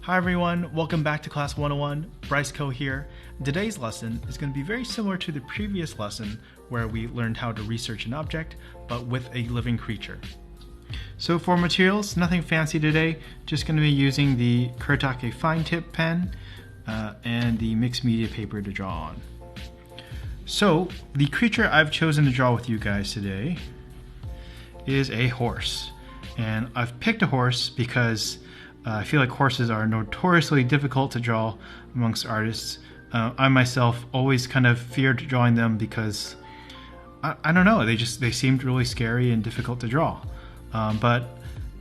Hi everyone, welcome back to Class 101. Bryce Coe here. Today's lesson is going to be very similar to the previous lesson where we learned how to research an object, but with a living creature. So for materials, nothing fancy today, just going to be using the Kuretake fine tip pen and the mixed media paper to draw on. So the creature I've chosen to draw with you guys today is a horse. And I've picked a horse because I feel like horses are notoriously difficult to draw amongst artists. I myself always kind of feared drawing them because I don't know, they seemed really scary and difficult to draw. But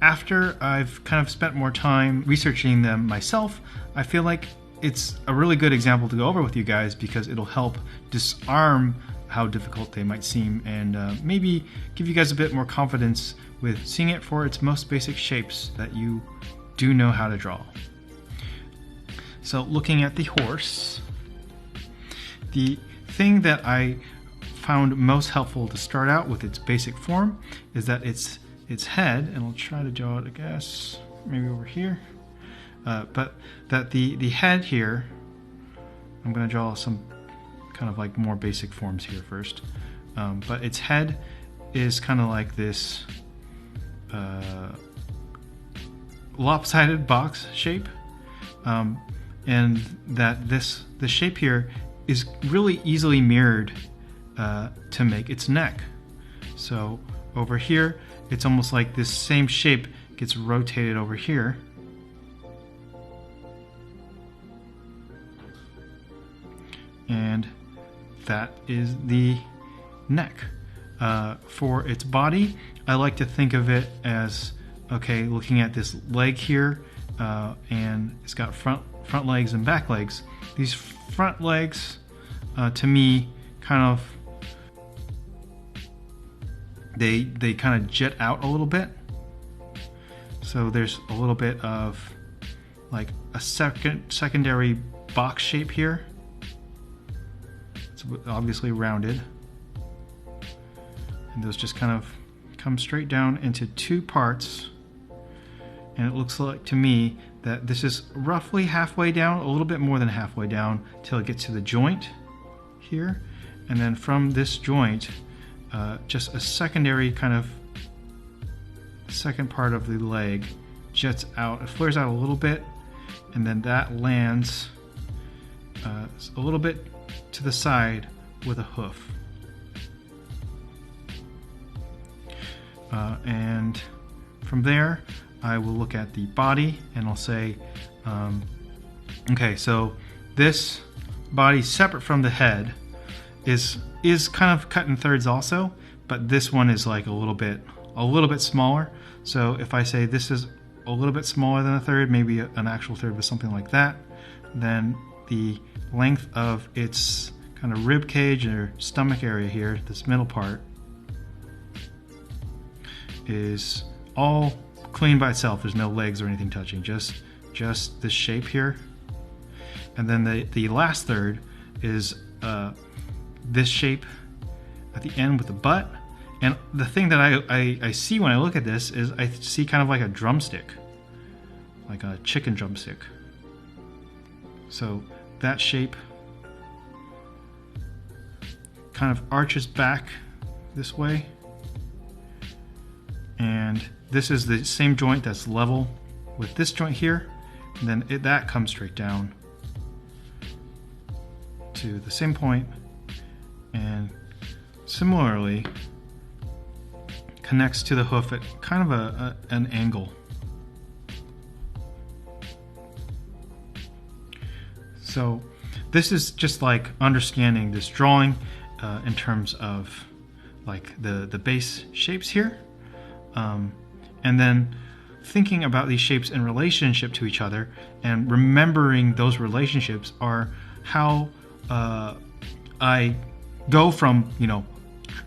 after I've kind of spent more time researching them myself, I feel like it's a really good example to go over with you guys because it'll help disarm how difficult they might seem and maybe give you guys a bit more confidence with seeing it for its most basic shapes that you do know how to draw. So looking at the horse, the thing that I found most helpful to start out with its basic form is that its head, and I'll try to draw it, I guess, maybe over here, but that the head here, I'm going to draw some kind of like more basic forms here first, but its head is kind of like this lopsided box shape, and that the shape here is really easily mirrored to make its neck. So over here it's almost like this same shape gets rotated over here, and that is the neck. For its body, I like to think of it as, okay, looking at this leg here, and it's got front legs and back legs. These front legs, to me, kind of they kind of jet out a little bit. So there's a little bit of like a secondary box shape here. It's obviously rounded, and those just kind of come straight down into two parts. And it looks like to me that this is roughly halfway down, a little bit more than halfway down, till it gets to the joint here. And then from this joint, just a secondary kind of second part of the leg jets out. It flares out a little bit, and then that lands a little bit to the side with a hoof. And from there, I will look at the body and I'll say, okay, so this body separate from the head is kind of cut in thirds also, but this one is like a little bit smaller. So if I say this is a little bit smaller than a third, maybe an actual third with something like that, then the length of its kind of rib cage or stomach area here, this middle part, is all clean by itself. There's no legs or anything touching, just this shape here. And then the last third is this shape at the end with the butt. And the thing that I see when I look at this is I see kind of like a drumstick, like a chicken drumstick. So that shape kind of arches back this way, and this is the same joint that's level with this joint here, and then that comes straight down to the same point, and similarly connects to the hoof at kind of an angle. So this is just like understanding this drawing in terms of like the base shapes here, and then thinking about these shapes in relationship to each other and remembering those relationships are how I go from,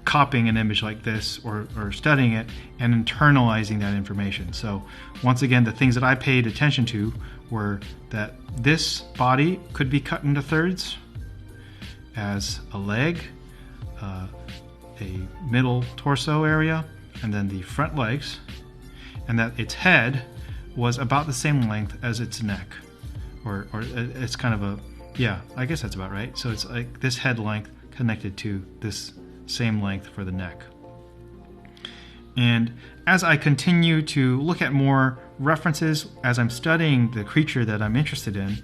copying an image like this or studying it and internalizing that information. So once again, the things that I paid attention to were that this body could be cut into thirds as a leg, a middle torso area, and then the front legs, and that its head was about the same length as its neck. or it's kind of a, yeah, I guess that's about right. So it's like this head length connected to this same length for the neck. And as I continue to look at more references, as I'm studying the creature that I'm interested in,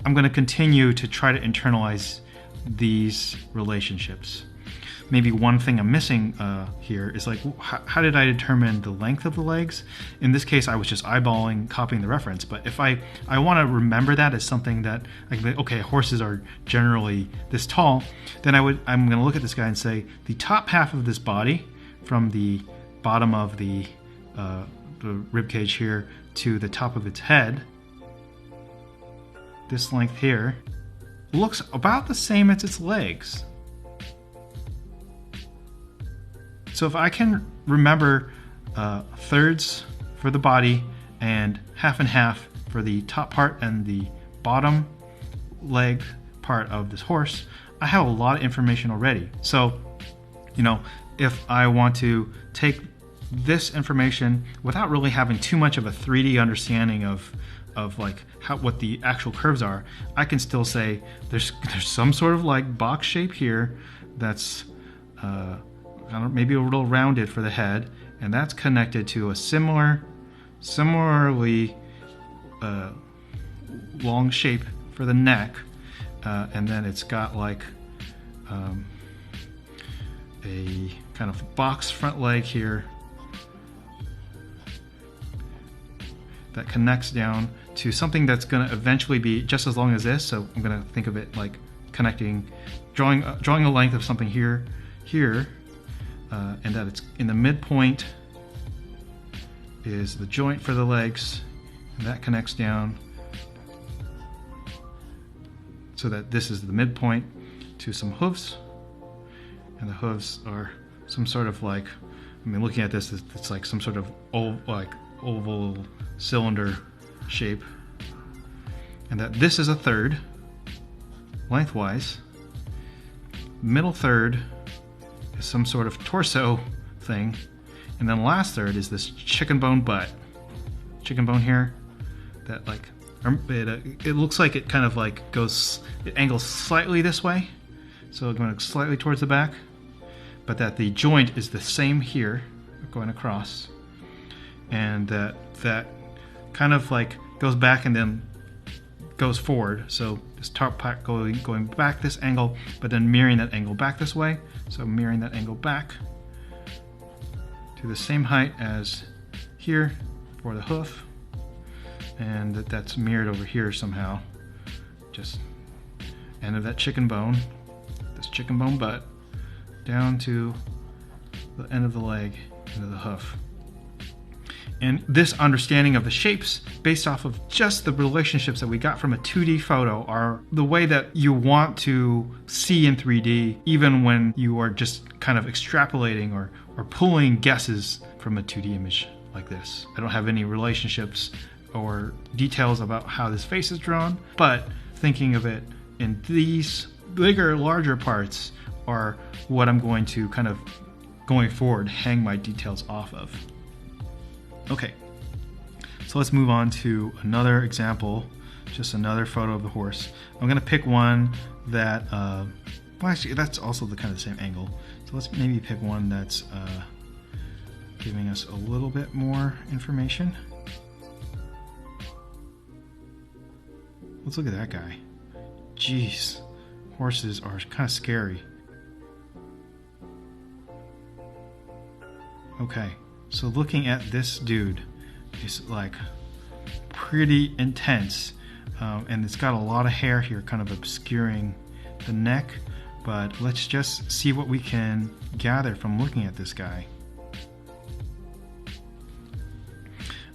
I'm going to continue to try to internalize these relationships. Maybe one thing I'm missing here is like, how did I determine the length of the legs? In this case, I was just eyeballing, copying the reference. But if I want to remember that as something that, like, okay, horses are generally this tall, then I'm going to look at this guy and say, the top half of this body, from the bottom of the rib cage here to the top of its head, this length here, looks about the same as its legs. So if I can remember thirds for the body and half for the top part and the bottom leg part of this horse, I have a lot of information already. So, you know, if I want to take this information without really having too much of a 3D understanding of like what the actual curves are, I can still say there's some sort of like box shape here that's maybe a little rounded for the head, and that's connected to a similarly long shape for the neck, and then it's got like a kind of box front leg here that connects down to something that's going to eventually be just as long as this. So I'm going to think of it like connecting, drawing a length of something here, and that it's in the midpoint is the joint for the legs, and that connects down so that this is the midpoint to some hooves, and the hooves are some sort of like, I mean, looking at this, it's like some sort of oval cylinder shape, and that this is a third lengthwise. Middle third is some sort of torso thing, and then last third is this chicken bone butt. Chicken bone here that like it looks like it kind of like it angles slightly this way, so going slightly towards the back, but that the joint is the same here going across, and that kind of like goes back and then goes forward. So this top part going back this angle, but then mirroring that angle back this way. So mirroring that angle back to the same height as here for the hoof, and that's mirrored over here somehow. Just end of that chicken bone, this chicken bone butt, down to the end of the leg into the hoof. And this understanding of the shapes based off of just the relationships that we got from a 2D photo are the way that you want to see in 3D, even when you are just kind of extrapolating or pulling guesses from a 2D image like this. I don't have any relationships or details about how this face is drawn, but thinking of it in these bigger, larger parts are what I'm going to kind of, going forward, hang my details off of. Okay, so let's move on to another example, just another photo of the horse. I'm going to pick one that, well actually that's also the kind of the same angle. So let's maybe pick one that's giving us a little bit more information. Let's look at that guy. Jeez, horses are kind of scary. Okay. So looking at this dude is like pretty intense, and it's got a lot of hair here kind of obscuring the neck, but let's just see what we can gather from looking at this guy.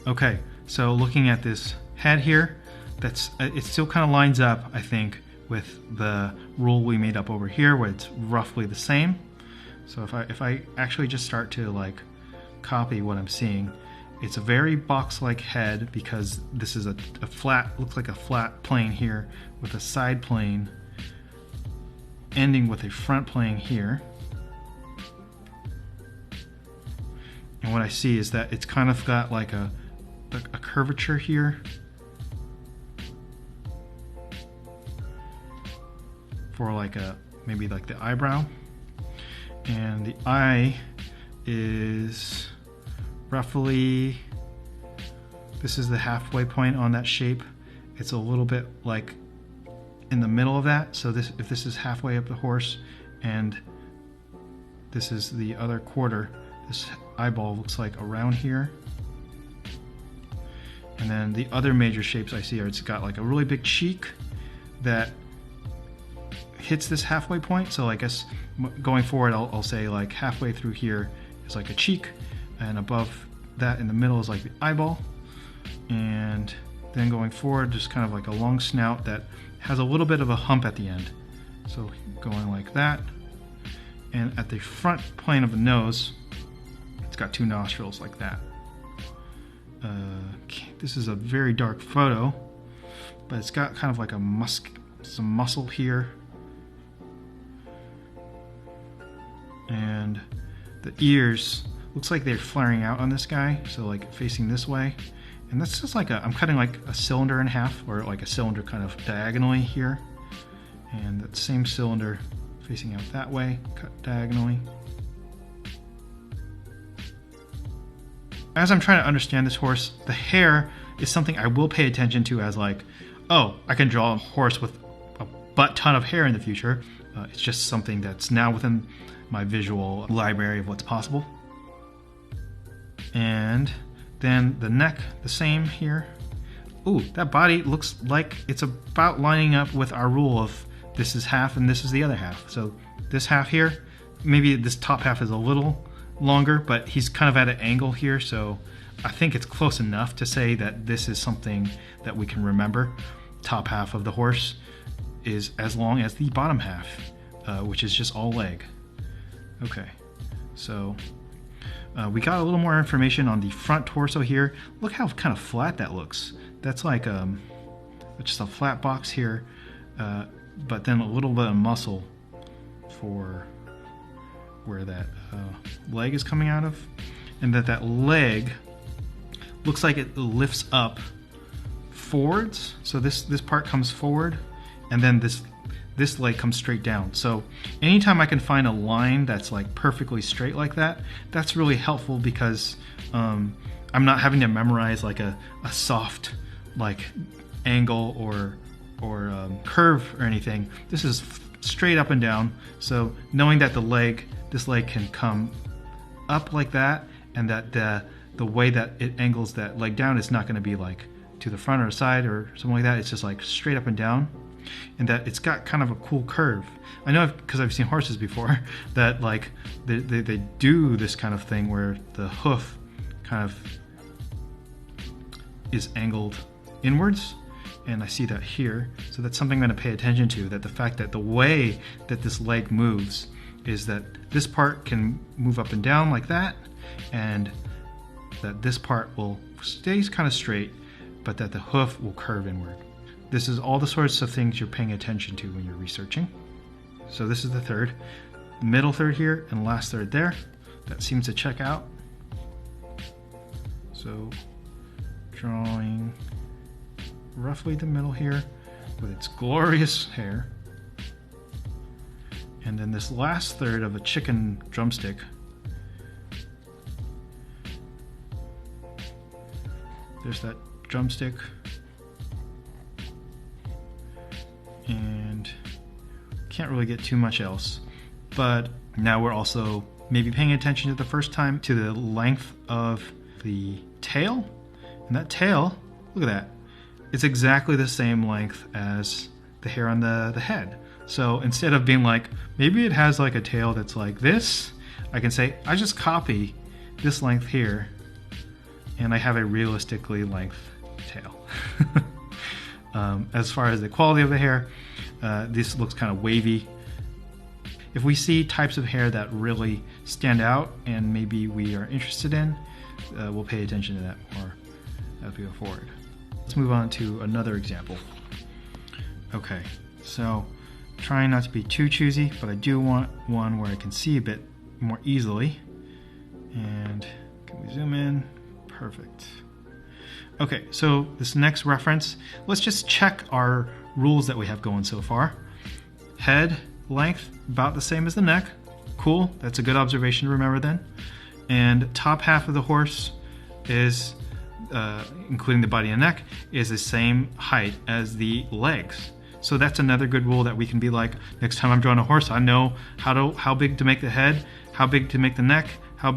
Okay, so looking at this head here, it still kind of lines up, I think, with the rule we made up over here where it's roughly the same. So if I actually just start to like copy what I'm seeing, it's a very box-like head because this is a flat, looks like a flat plane here with a side plane ending with a front plane here. And what I see is that it's kind of got like a curvature here. for like maybe like the eyebrow. And the eye is roughly, this is the halfway point on that shape. It's a little bit like in the middle of that. So this, if this is halfway up the horse and this is the other quarter, this eyeball looks like around here. And then the other major shapes I see are, it's got like a really big cheek that hits this halfway point. So I guess going forward, I'll say like halfway through here is like a cheek, and above that in the middle is like the eyeball. And then going forward, just kind of like a long snout that has a little bit of a hump at the end. So going like that. And at the front plane of the nose, it's got two nostrils like that. This is a very dark photo, but it's got kind of like some muscle here. And the ears, looks like they're flaring out on this guy, so like facing this way. And that's just like I'm cutting like a cylinder in half, or like a cylinder kind of diagonally here. And that same cylinder facing out that way, cut diagonally. As I'm trying to understand this horse, the hair is something I will pay attention to as like, oh, I can draw a horse with a butt ton of hair in the future. It's just something that's now within my visual library of what's possible. And then the neck, the same here. Ooh, that body looks like it's about lining up with our rule of this is half and this is the other half. So this half here, maybe this top half is a little longer, but he's kind of at an angle here, so I think it's close enough to say that this is something that we can remember. Top half of the horse is as long as the bottom half, which is just all leg. Okay, so we got a little more information on the front torso here. Look how kind of flat that looks. That's like just a flat box here, but then a little bit of muscle for where that leg is coming out of, and that leg looks like it lifts up forwards. So this part comes forward, and then this leg comes straight down. So anytime I can find a line that's like perfectly straight like that, that's really helpful, because I'm not having to memorize like a soft like angle or curve or anything. This is straight up and down. So knowing that this leg can come up like that, and that the way that it angles that leg down is not going to be like to the front or side or something like that. It's just like straight up and down, and that it's got kind of a cool curve. I know because I've seen horses before that like they do this kind of thing where the hoof kind of is angled inwards, and I see that here. So that's something I'm going to pay attention to, that the fact that the way that this leg moves is that this part can move up and down like that, and that this part will stay kind of straight, but that the hoof will curve inward. This is all the sorts of things you're paying attention to when you're researching. So this is the third, middle third here, and last third there. That seems to check out. So drawing roughly the middle here with its glorious hair. And then this last third of a chicken drumstick. There's that drumstick. And can't really get too much else. But now we're also maybe paying attention to the first time to the length of the tail. And that tail, look at that. It's exactly the same length as the hair on the head. So instead of being like, maybe it has like a tail that's like this, I can say, I just copy this length here, and I have a realistically length tail. As far as the quality of the hair, this looks kind of wavy. If we see types of hair that really stand out and maybe we are interested in, we'll pay attention to that more as we go forward. Let's move on to another example. Okay, so trying not to be too choosy, but I do want one where I can see a bit more easily. And can we zoom in? Perfect. Okay, so this next reference, let's just check our rules that we have going so far. Head length about the same as the neck. Cool, that's a good observation to remember then. And top half of the horse is, including the body and neck, is the same height as the legs. So that's another good rule that we can be like, next time I'm drawing a horse, I know how big to make the head, how big to make the neck, how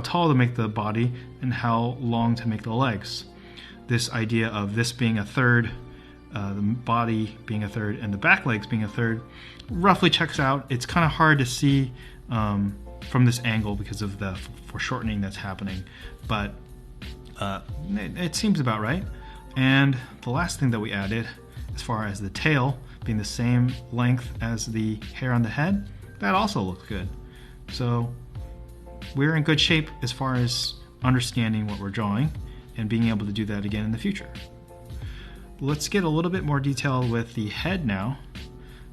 tall to make the body, and how long to make the legs. This idea of this being a third, the body being a third, and the back legs being a third, roughly checks out. It's kind of hard to see from this angle because of the foreshortening that's happening, but it seems about right. And the last thing that we added, as far as the tail being the same length as the hair on the head, that also looks good. So we're in good shape as far as understanding what we're drawing and being able to do that again in the future. Let's get a little bit more detail with the head now.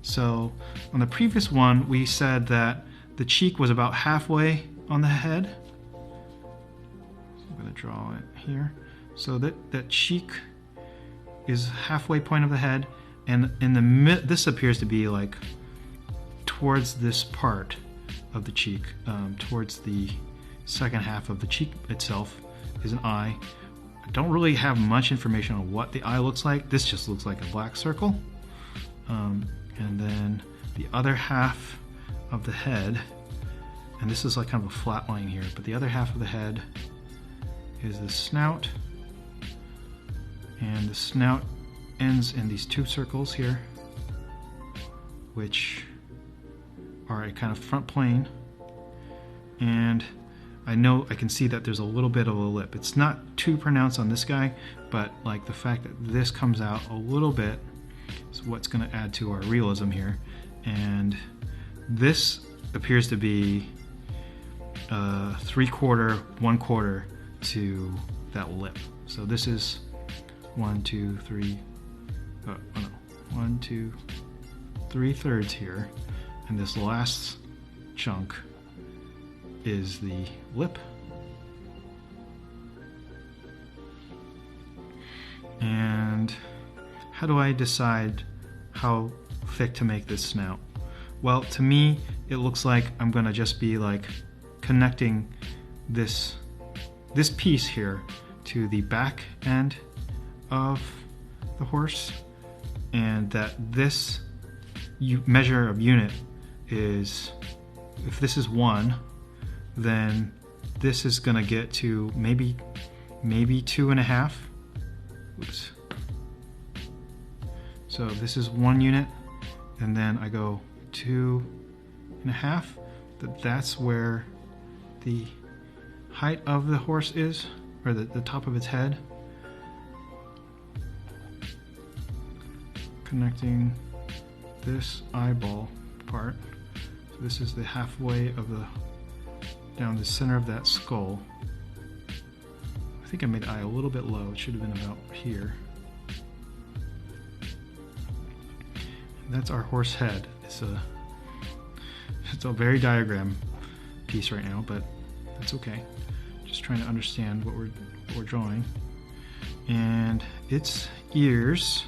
So on the previous one, we said that the cheek was about halfway on the head. So I'm going to draw it here. So that cheek is halfway point of the head, and in the this appears to be like towards this part of the cheek, towards the second half of the cheek itself is an eye. I don't really have much information on what the eye looks like. This just looks like a black circle. And then the other half of the head, and this is like kind of a flat line here, but the other half of the head is the snout, and the snout ends in these two circles here, which are a kind of front plane, and I can see that there's a little bit of a lip. It's not too pronounced on this guy, but like the fact that this comes out a little bit is what's going to add to our realism here. And this appears to be 3/4, 1/4 to that lip. So this is 1, 2, 3, 1, 2, 3/3 here, and this last chunk is the lip. And how do I decide how thick to make this snout? Well, to me, it looks like I'm gonna just be like connecting this piece here to the back end of the horse, and that this measure of unit is, if this is 1, then this is gonna get to maybe 2.5. Oops. So this is 1 unit, and then I go 2.5. That's where the height of the horse is, or the top of its head. Connecting this eyeball part. So this is the halfway of down the center of that skull. I think I made the eye a little bit low. It should have been about here. And that's our horse head. It's a very diagram piece right now, but that's okay. Just trying to understand what we're drawing. And its ears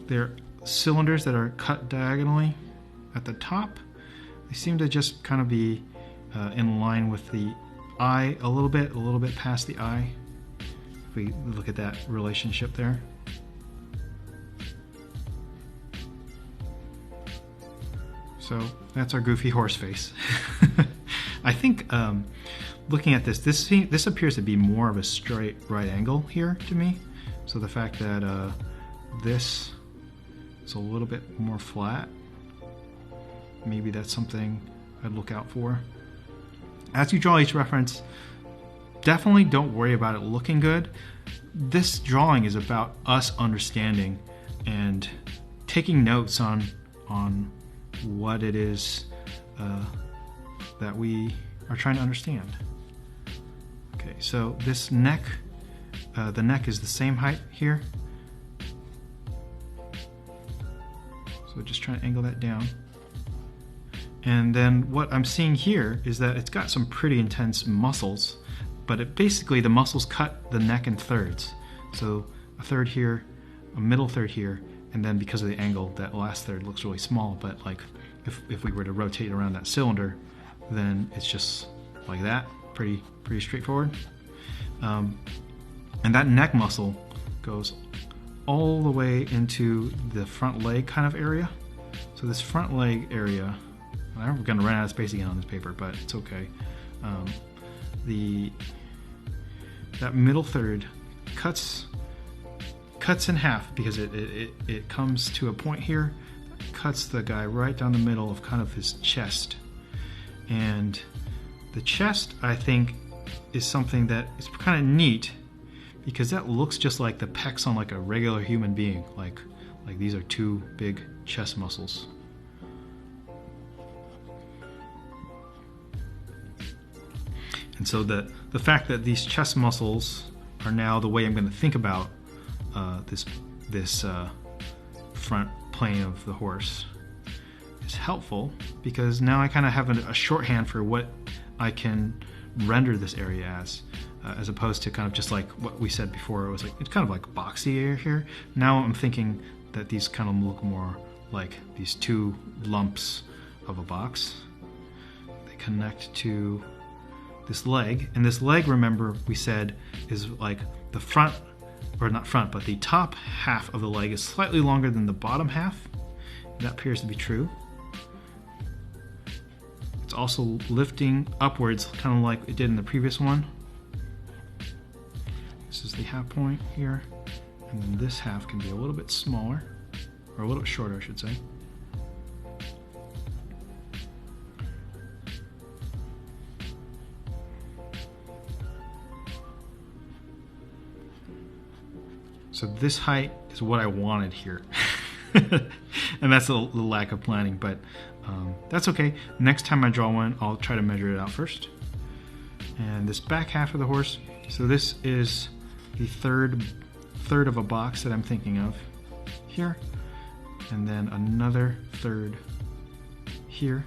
they're cylinders that are cut diagonally at the top. They seem to just kind of be in line with the eye a little bit past the eye. If we look at that relationship there. So that's our goofy horse face. I think looking at this appears to be more of a straight right angle here to me. So the fact that this is a little bit more flat, maybe that's something I'd look out for. As you draw each reference, definitely don't worry about it looking good. This drawing is about us understanding and taking notes on what it is that we are trying to understand. Okay, so this neck, the neck is the same height here. So just trying to angle that down. And then what I'm seeing here is that it's got some pretty intense muscles, but basically the muscles cut the neck in thirds. So a third here, a middle third here, and then because of the angle, that last third looks really small. But like if we were to rotate around that cylinder, then it's just like that, pretty straightforward. And that neck muscle goes all the way into the front leg kind of area. So this front leg area, I'm going to run out of space again on this paper, but it's okay. That middle third cuts in half because it comes to a point here, cuts the guy right down the middle of kind of his chest. And the chest, I think, is something that is kind of neat because that looks just like the pecs on like a regular human being. Like these are two big chest muscles. And so the fact that these chest muscles are now the way I'm going to think about this front plane of the horse is helpful, because now I kind of have a shorthand for what I can render this area as opposed to kind of just like what we said before. It was like, it's kind of like boxy area here. Now I'm thinking that these kind of look more like these two lumps of a box. They connect to this leg, and this leg, remember we said, is like the front, or not front, but the top half of the leg is slightly longer than the bottom half. That appears to be true. It's also lifting upwards, kind of like it did in the previous one. This is the half point here, and then this half can be a little bit smaller, or a little bit shorter, I should say. So this height is what I wanted here. And that's the lack of planning, but that's okay. Next time I draw one, I'll try to measure it out first. And this back half of the horse, so this is the third of a box that I'm thinking of here, and then another third here.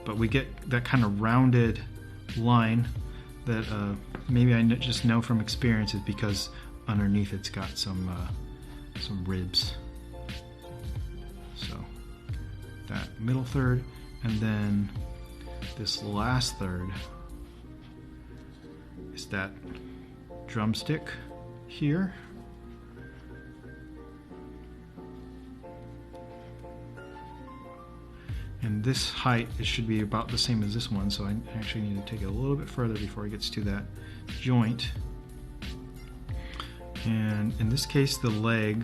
But we get that kind of rounded line that maybe I just know from experience is because underneath it's got some ribs. So that middle third, and then this last third is that drumstick here. And this height, it should be about the same as this one, so I actually need to take it a little bit further before it gets to that joint. And in this case, the leg,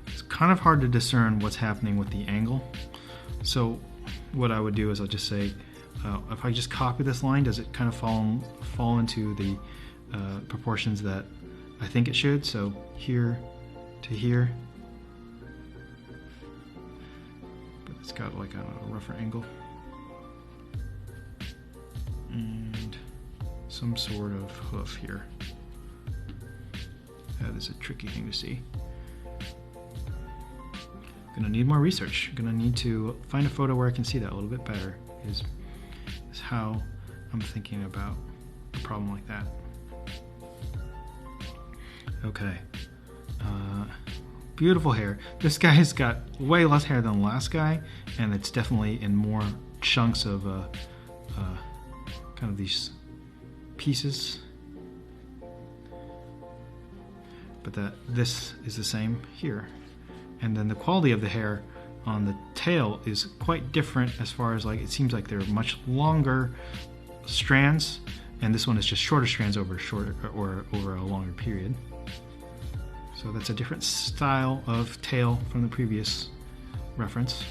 it's kind of hard to discern what's happening with the angle. So what I would do is I'll just say, if I just copy this line, does it kind of fall into the proportions that I think it should? So here to here, but it's got like a rougher angle and some sort of hoof here. That is a tricky thing to see. Gonna need more research. Gonna need to find a photo where I can see that a little bit better. Is how I'm thinking about a problem like that. Okay. Beautiful hair. This guy's got way less hair than the last guy, and it's definitely in more chunks of kind of these pieces. But this is the same here. And then the quality of the hair on the tail is quite different, as far as like, it seems like they're much longer strands, and this one is just shorter strands over a longer period. So that's a different style of tail from the previous reference.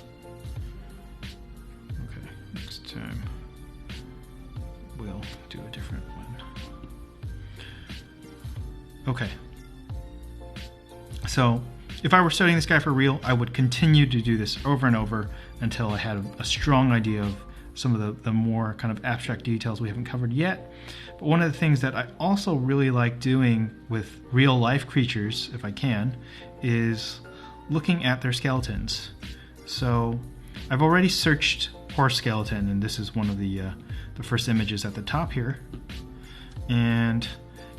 Okay, next time we'll do a different one. Okay. So if I were studying this guy for real, I would continue to do this over and over until I had a strong idea of some of the more kind of abstract details we haven't covered yet. But one of the things that I also really like doing with real life creatures, if I can, is looking at their skeletons. So I've already searched horse skeleton, and this is one of the first images at the top here. And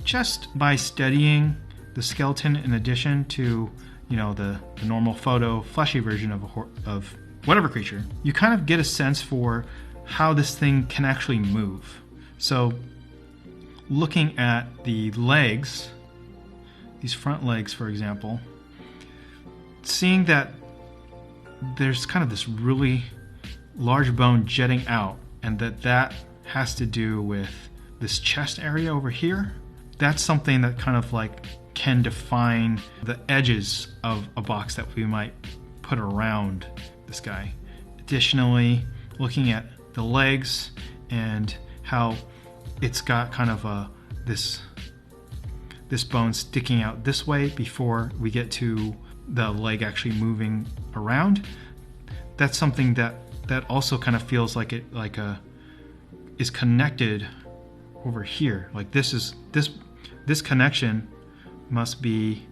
just by studying the skeleton, in addition to you know, the normal photo fleshy version of whatever creature, you kind of get a sense for how this thing can actually move. So looking at the legs, these front legs, for example, seeing that there's kind of this really large bone jetting out, and that has to do with this chest area over here. That's something that kind of like can define the edges of a box that we might put around this guy. Additionally, looking at the legs and how it's got kind of this bone sticking out this way before we get to the leg actually moving around. That's something that also kind of feels like it is connected over here. Like this connection must be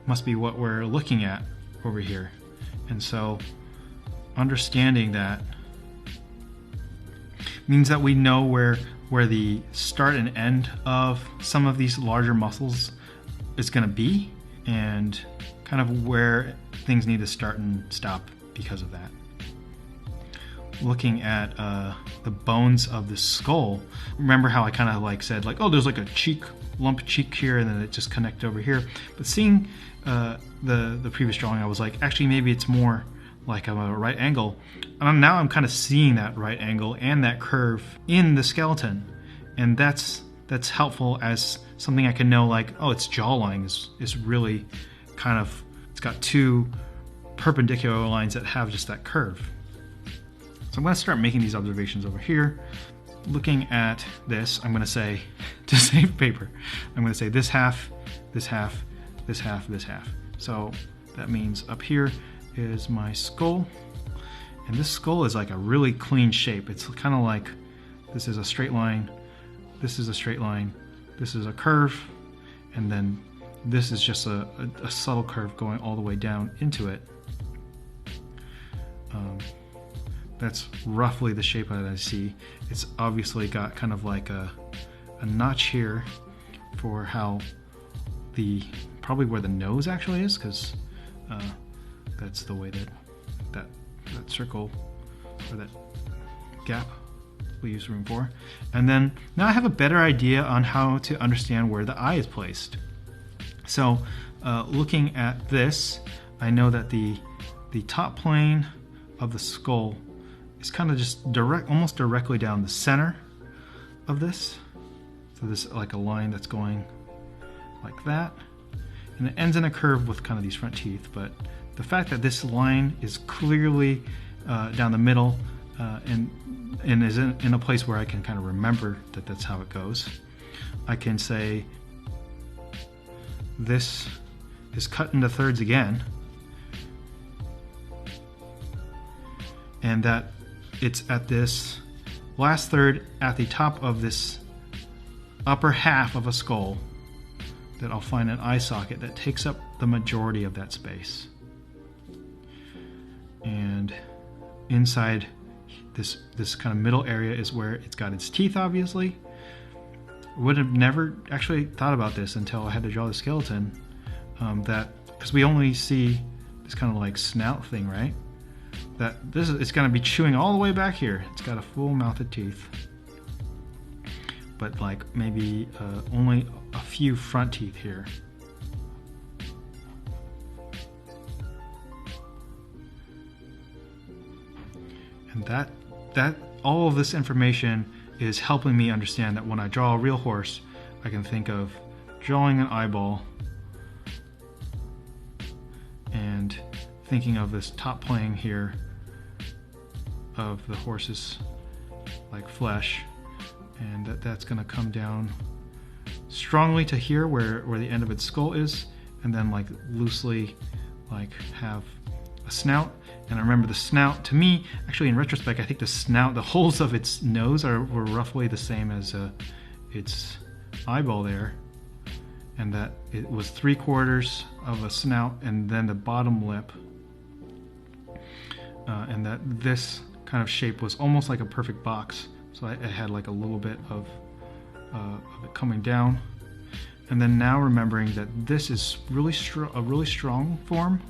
what we're looking at over here. And so understanding that means that we know where the start and end of some of these larger muscles is going to be, and kind of where things need to start and stop because of that. Looking at the bones of the skull, remember how I kind of like said like, oh, there's like a lump cheek here, and then it just connected over here. But seeing the previous drawing, I was like, actually maybe it's more like a right angle. And now I'm kind of seeing that right angle and that curve in the skeleton, and that's helpful as something I can know, like, oh, its jawline is really kind of, it's got two perpendicular lines that have just that curve. So I'm going to start making these observations over here. Looking at this, I'm going to say, to save paper, I'm going to say this half, this half, this half, this half. So that means up here is my skull, and this skull is like a really clean shape. It's kind of like this is a straight line, this is a straight line, this is a curve, and then this is just a subtle curve going all the way down into it. That's roughly the shape that I see. It's obviously got kind of like a notch here for how probably where the nose actually is, because that's the way that circle or that gap leaves room for. And then now I have a better idea on how to understand where the eye is placed. So looking at this, I know that the top plane of the skull is kind of just almost directly down the center of this. So this is like a line that's going like that, and it ends in a curve with kind of these front teeth. But the fact that this line is clearly down the middle and is in a place where I can kind of remember that that's how it goes, I can say this is cut into thirds again, and that it's at this last third at the top of this upper half of a skull that I'll find an eye socket that takes up the majority of that space. And inside this kind of middle area is where it's got its teeth, obviously. Would have never actually thought about this until I had to draw the skeleton, because we only see this kind of like snout thing, right? That it's going to be chewing all the way back here. It's got a full mouth of teeth, but like maybe only a few front teeth here. And that all of this information is helping me understand that when I draw a real horse, I can think of drawing an eyeball and thinking of this top plane here of the horse's like flesh, and that's going to come down strongly to here where the end of its skull is, and then like loosely like have a snout. And I remember the snout, to me, actually in retrospect, I think the snout, the holes of its nose were roughly the same as its eyeball there, and that it was 3/4 of a snout and then the bottom lip, and that this kind of shape was almost like a perfect box. So I had like a little bit of it coming down, And then now remembering that this is really a really strong form,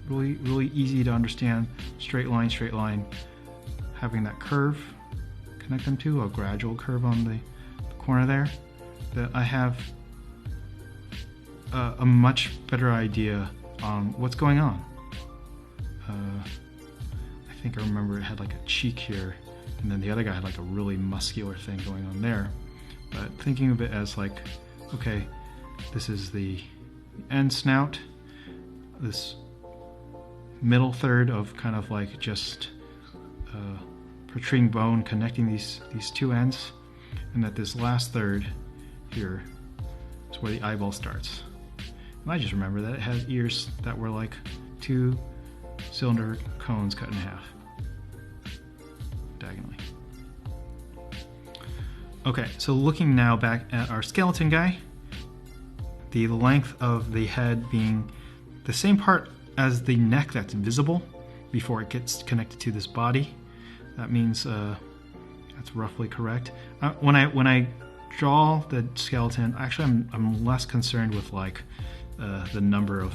really easy to understand. Straight line, having that curve connect them to a gradual curve on the corner there. That I have a much better idea on what's going on. I think I remember it had like a cheek here, and then the other guy had like a really muscular thing going on there. But thinking of it as like, okay, this is the end snout, this middle third of kind of like just protruding bone connecting these two ends, and that this last third here is where the eyeball starts. And I just remember that it had ears that were like 2 cylinder cones cut in half diagonally. Okay, so looking now back at our skeleton guy, the length of the head being the same part as the neck that's visible before it gets connected to this body. That means that's roughly correct. When I draw the skeleton, actually I'm less concerned with like the number of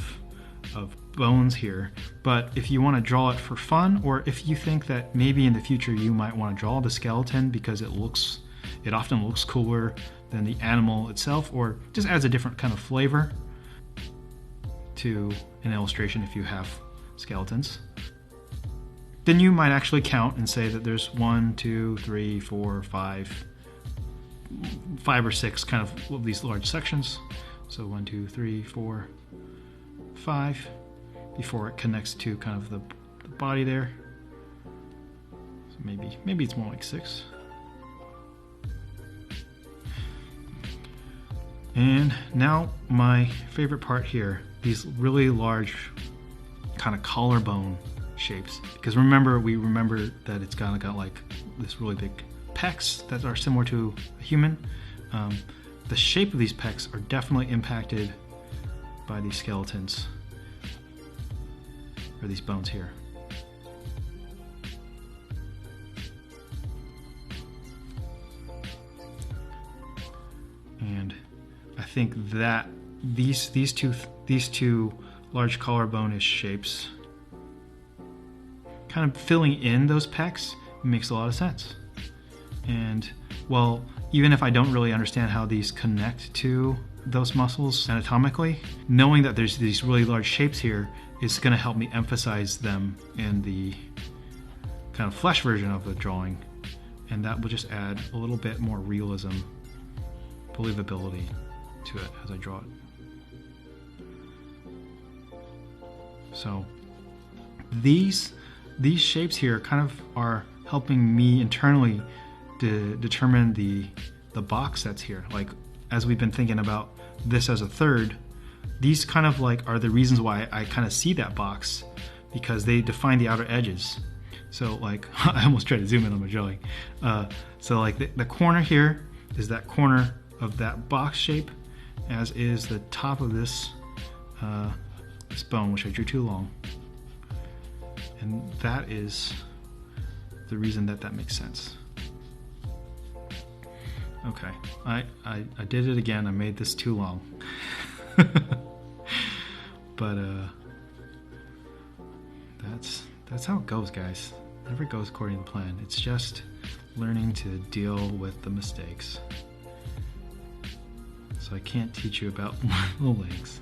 bones here, but if you want to draw it for fun, or if you think that maybe in the future you might want to draw the skeleton because it often looks cooler than the animal itself, or just adds a different kind of flavor to an illustration if you have skeletons, then you might actually count and say that there's 1, 2, 3, 4, 5 or 6 kind of these large sections. So 1, 2, 3, 4, 5 before it connects to kind of the body there. So maybe it's more like 6. And now my favorite part here, these really large kind of collarbone shapes. Because we remember that it's got like this really big pecs that are similar to a human. The shape of these pecs are definitely impacted by these skeletons, or these bones here. And I think that these two large collarbone-ish shapes kind of filling in those pecs makes a lot of sense. And well, even if I don't really understand how these connect to those muscles anatomically, knowing that there's these really large shapes here is going to help me emphasize them in the kind of flesh version of the drawing, and that will just add a little bit more realism, believability to it as I draw it. So these shapes here kind of are helping me internally to determine the box that's here. Like, as we've been thinking about this as a third, these kind of like are the reasons why I kind of see that box, because they define the outer edges. So like, I almost tried to zoom in on my drawing. So like the corner here is that corner of that box shape, as is the top of this this bone, which I drew too long. And that is the reason that makes sense. Okay, I did it again. I made this too long. But that's how it goes, guys. It never goes according to plan. It's just learning to deal with the mistakes. So I can't teach you about the legs,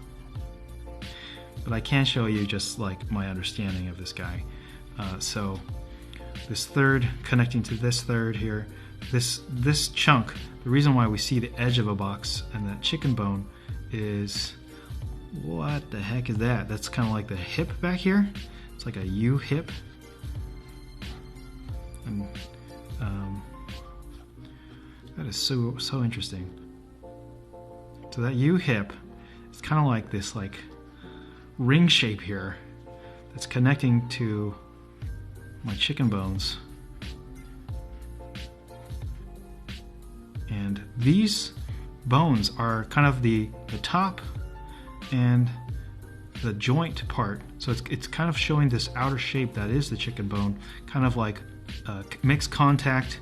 but I can show you just like my understanding of this guy. So this third connecting to this third here, this chunk, the reason why we see the edge of a box and that chicken bone is, what the heck is that? That's kind of like the hip back here. It's like a U hip. And that is so interesting. So that U hip is kind of like this like ring shape here that's connecting to my chicken bones. And these bones are kind of the top and the joint part. So it's kind of showing this outer shape that is the chicken bone, kind of like makes contact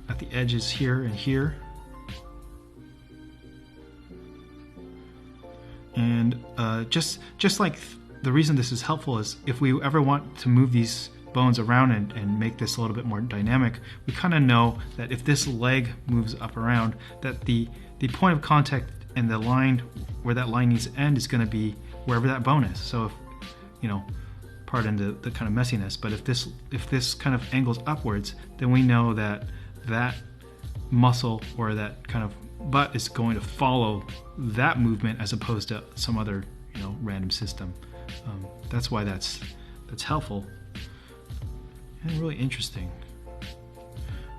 at the edges here and here. And just like the reason this is helpful is if we ever want to move these bones around and make this a little bit more dynamic, we kind of know that if this leg moves up around, that the point of contact and the line where that line needs to end is going to be wherever that bone is. So if, you know, pardon the kind of messiness, but if this kind of angles upwards, then we know that that muscle or that kind of butt is going to follow that movement as opposed to some other, you know, random system. That's why that's helpful and really interesting.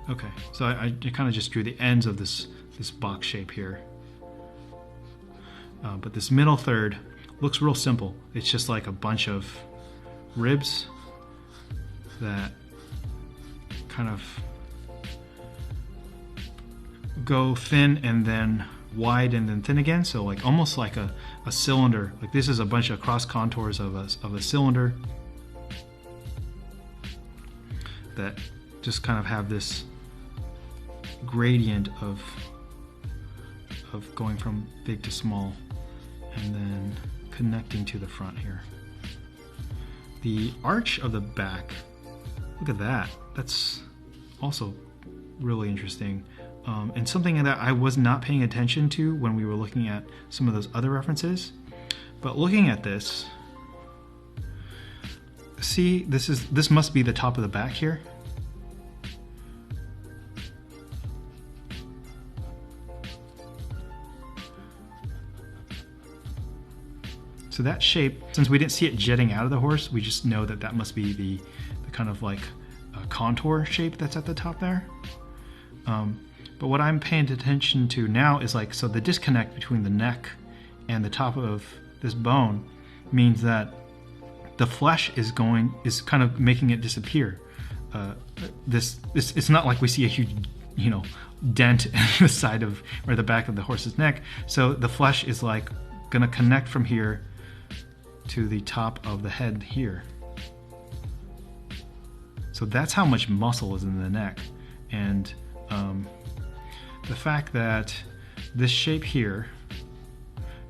Okay, so I kind of just drew the ends of this box shape here, but this middle third looks real simple. It's just like a bunch of ribs that kind of go thin and then wide and then thin again, so like almost like a cylinder. Like this is a bunch of cross contours of a cylinder that just kind of have this gradient of going from big to small and then connecting to the front here. The arch of the back, look at that. That's also really interesting. And something that I was not paying attention to when we were looking at some of those other references. But looking at this, see, this must be the top of the back here. So that shape, since we didn't see it jetting out of the horse, we just know that that must be the kind of like contour shape that's at the top there. But what I'm paying attention to now is like, so the disconnect between the neck and the top of this bone means that the flesh is kind of making it disappear. It's not like we see a huge, you know, dent in the side of or the back of the horse's neck. So the flesh is like gonna connect from here to the top of the head here. So that's how much muscle is in the neck. And the fact that this shape here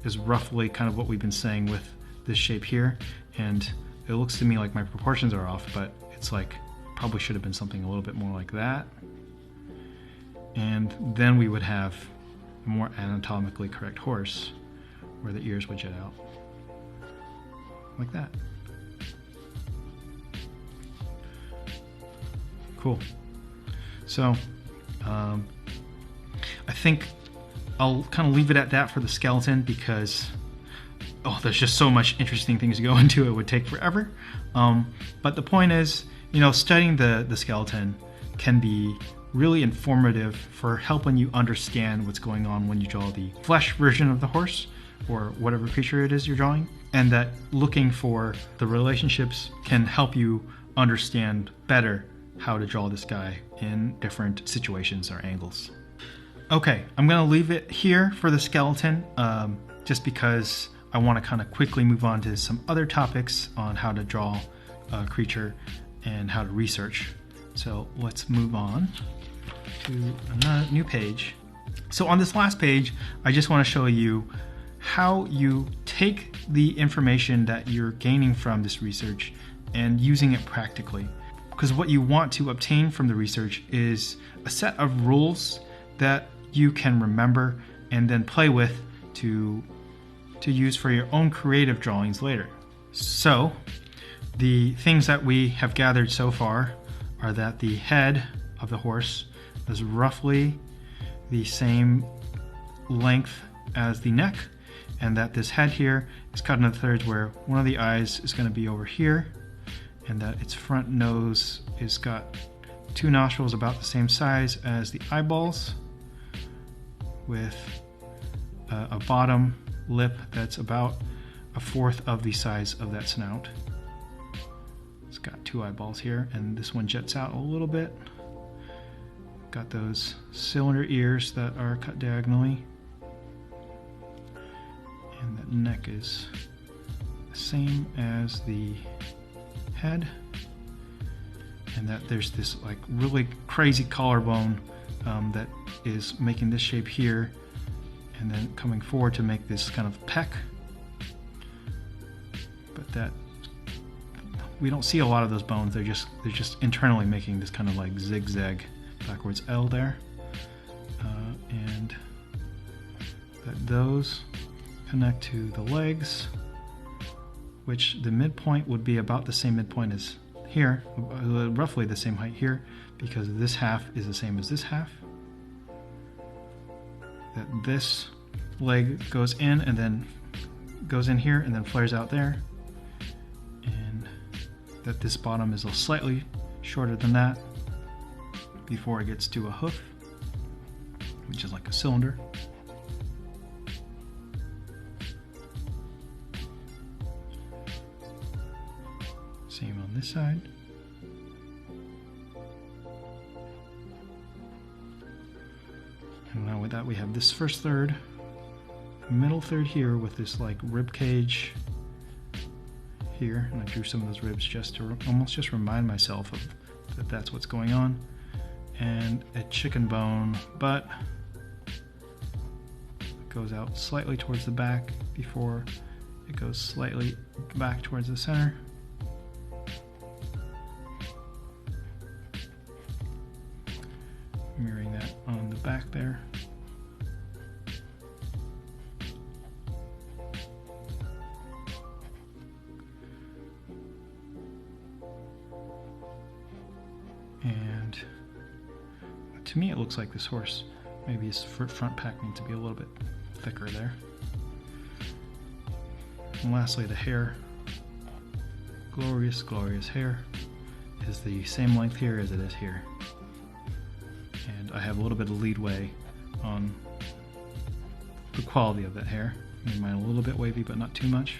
is roughly kind of what we've been saying with this shape here, and it looks to me like my proportions are off, but it's like probably should have been something a little bit more like that, and then we would have a more anatomically correct horse where the ears would jet out like that. Cool. So I think I'll kind of leave it at that for the skeleton because there's just so much interesting things to go into. It would take forever. But the point is, you know, studying the skeleton can be really informative for helping you understand what's going on when you draw the flesh version of the horse or whatever creature it is you're drawing, and that looking for the relationships can help you understand better how to draw this guy in different situations or angles. Okay, I'm going to leave it here for the skeleton, just because I want to kind of quickly move on to some other topics on how to draw a creature and how to research. So let's move on to a new page. So on this last page, I just want to show you how you take the information that you're gaining from this research and using it practically. Because what you want to obtain from the research is a set of rules that you can remember and then play with to use for your own creative drawings later. So the things that we have gathered so far are that the head of the horse is roughly the same length as the neck, and that this head here is cut into thirds where one of the eyes is going to be over here, and that its front nose is got two nostrils about the same size as the eyeballs, with a bottom lip that's about a fourth of the size of that snout. It's got two eyeballs here, and this one jets out a little bit. Got those cylinder ears that are cut diagonally, and the neck is the same as the head, and that there's this like really crazy collarbone that is making this shape here, and then coming forward to make this kind of peck that we don't see a lot of those bones. They're just internally making this kind of like zigzag backwards L there, and that those connect to the legs, which the midpoint would be about the same midpoint as here, roughly the same height here, because this half is the same as this half. That this leg goes in and then goes in here and then flares out there, and that this bottom is a slightly shorter than that before it gets to a hoof, which is like a cylinder. Same on this side. And now with that we have this first third, middle third here with this like rib cage here, and I drew some of those ribs just to almost just remind myself of that that's what's going on, and a chicken bone butt goes out slightly towards the back before it goes slightly back towards the center. Mirroring that on the back there. And to me it looks like this horse, maybe his front pack needs to be a little bit thicker there. And lastly, the hair. Glorious, glorious hair is the same length here as it is here. And I have a little bit of leadway on the quality of that hair. Made mine a little bit wavy, but not too much.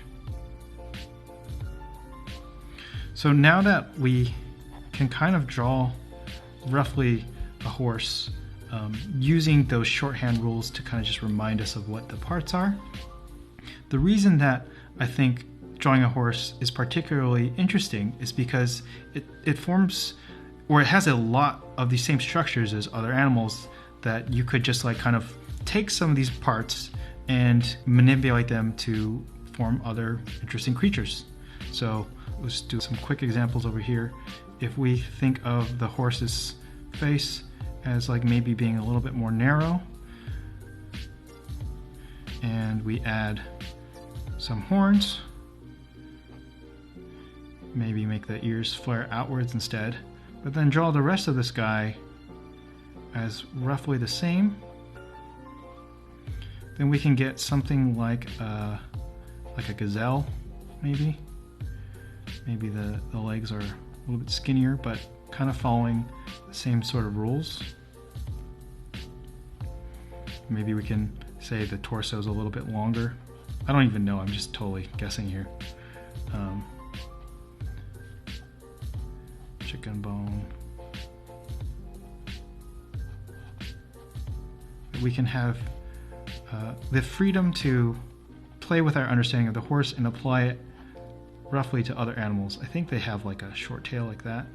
So now that we can kind of draw roughly a horse using those shorthand rules to kind of just remind us of what the parts are, the reason that I think drawing a horse is particularly interesting is because it forms, or it has a lot of the same structures as other animals, that you could just like kind of take some of these parts and manipulate them to form other interesting creatures. So let's do some quick examples over here. If we think of the horse's face as like maybe being a little bit more narrow, and we add some horns, maybe make the ears flare outwards instead, but then draw the rest of this guy as roughly the same, then we can get something like a gazelle, maybe. Maybe the legs are a little bit skinnier, but kind of following the same sort of rules. Maybe we can say the torso is a little bit longer. I don't even know, I'm just totally guessing here. Chicken bone. We can have the freedom to play with our understanding of the horse and apply it roughly to other animals. I think they have like a short tail like that.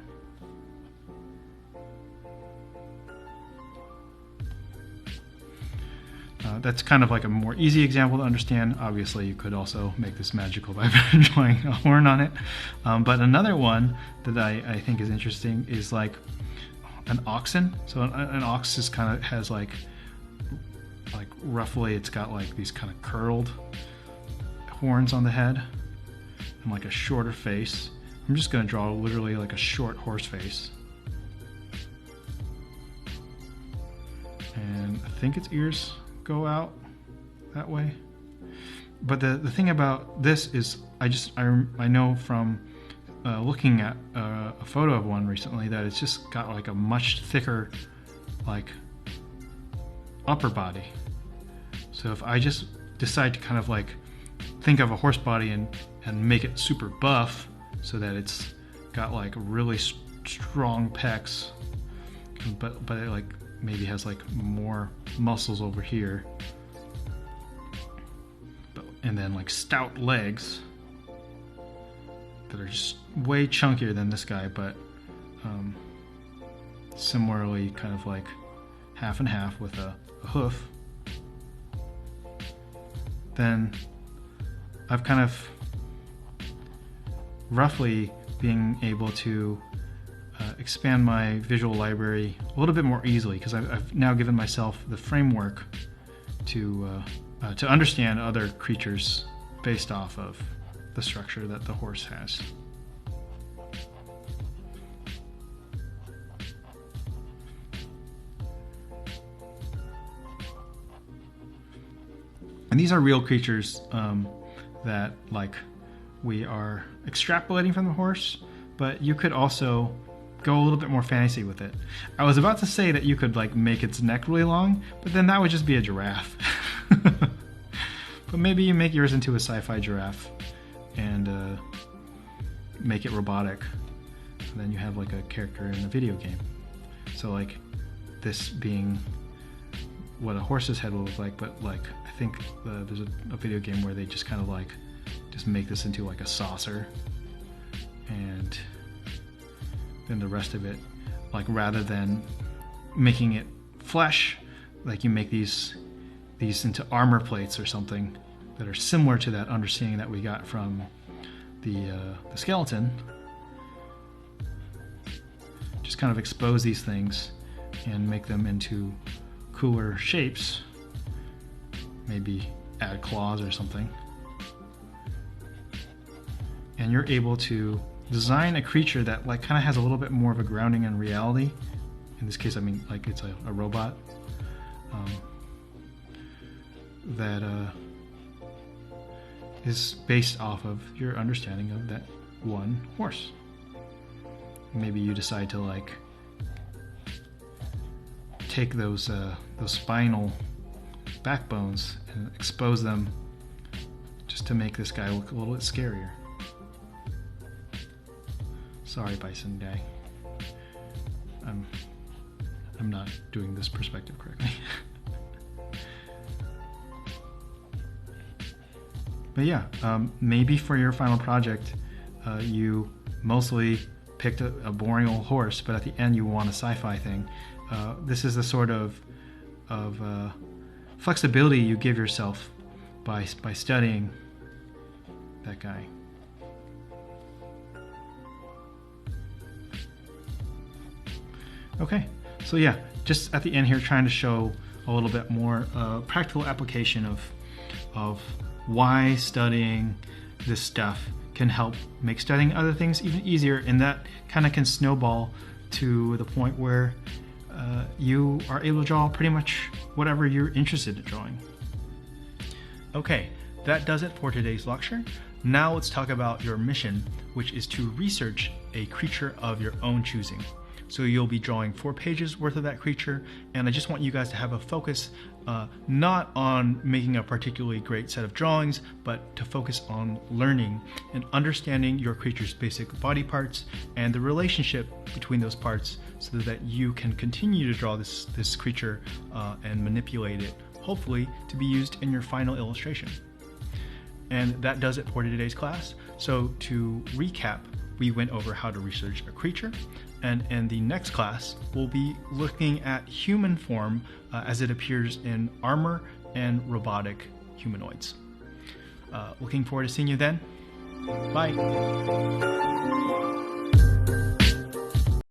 That's kind of like a more easy example to understand. Obviously, you could also make this magical by drawing a horn on it. But another one that I think is interesting is like an oxen. So an ox is kind of has like roughly, it's got like these kind of curled horns on the head and like a shorter face. I'm just going to draw literally like a short horse face. And I think its ears go out that way. But the thing about this is I know from looking at a photo of one recently that it's just got like a much thicker like upper body. So if I just decide to kind of like think of a horse body and make it super buff so that it's got like really strong pecs, but it like maybe has like more muscles over here, and then like stout legs that are just way chunkier than this guy, but similarly kind of like half and half with a hoof, then I've kind of roughly being able to expand my visual library a little bit more easily, because I've now given myself the framework to understand other creatures based off of the structure that the horse has. And these are real creatures that like we are extrapolating from the horse, but you could also go a little bit more fantasy with it. I was about to say that you could like make its neck really long, but then that would just be a giraffe. But maybe you make yours into a sci-fi giraffe and make it robotic, and then you have like a character in a video game. So like this being what a horse's head will look like, but like I think there's a video game where they just kind of like just make this into like a saucer, and then the rest of it, like rather than making it flesh, like you make these into armor plates or something that are similar to that understanding that we got from the skeleton. Just kind of expose these things and make them into cooler shapes. Maybe add claws or something. And you're able to design a creature that like kind of has a little bit more of a grounding in reality. In this case, I mean like it's a robot that is based off of your understanding of that one horse. Maybe you decide to like take those spinal backbones and expose them just to make this guy look a little bit scarier. Sorry, Bison guy. I'm not doing this perspective correctly. But yeah, maybe for your final project, you mostly picked a boring old horse, but at the end you want a sci-fi thing. This is the sort of flexibility you give yourself by studying that guy. Okay, so yeah, just at the end here, trying to show a little bit more practical application of why studying this stuff can help make studying other things even easier, and that kind of can snowball to the point where you are able to draw pretty much whatever you're interested in drawing. Okay, that does it for today's lecture. Now let's talk about your mission, which is to research a creature of your own choosing. So you'll be drawing 4 pages worth of that creature, and I just want you guys to have a focus not on making a particularly great set of drawings, but to focus on learning and understanding your creature's basic body parts and the relationship between those parts, so that you can continue to draw this creature and manipulate it, hopefully to be used in your final illustration. And that does it for today's class. So to recap, we went over how to research a creature, and in the next class we'll be looking at human form as it appears in armor and robotic humanoids. Looking forward to seeing you then. Bye.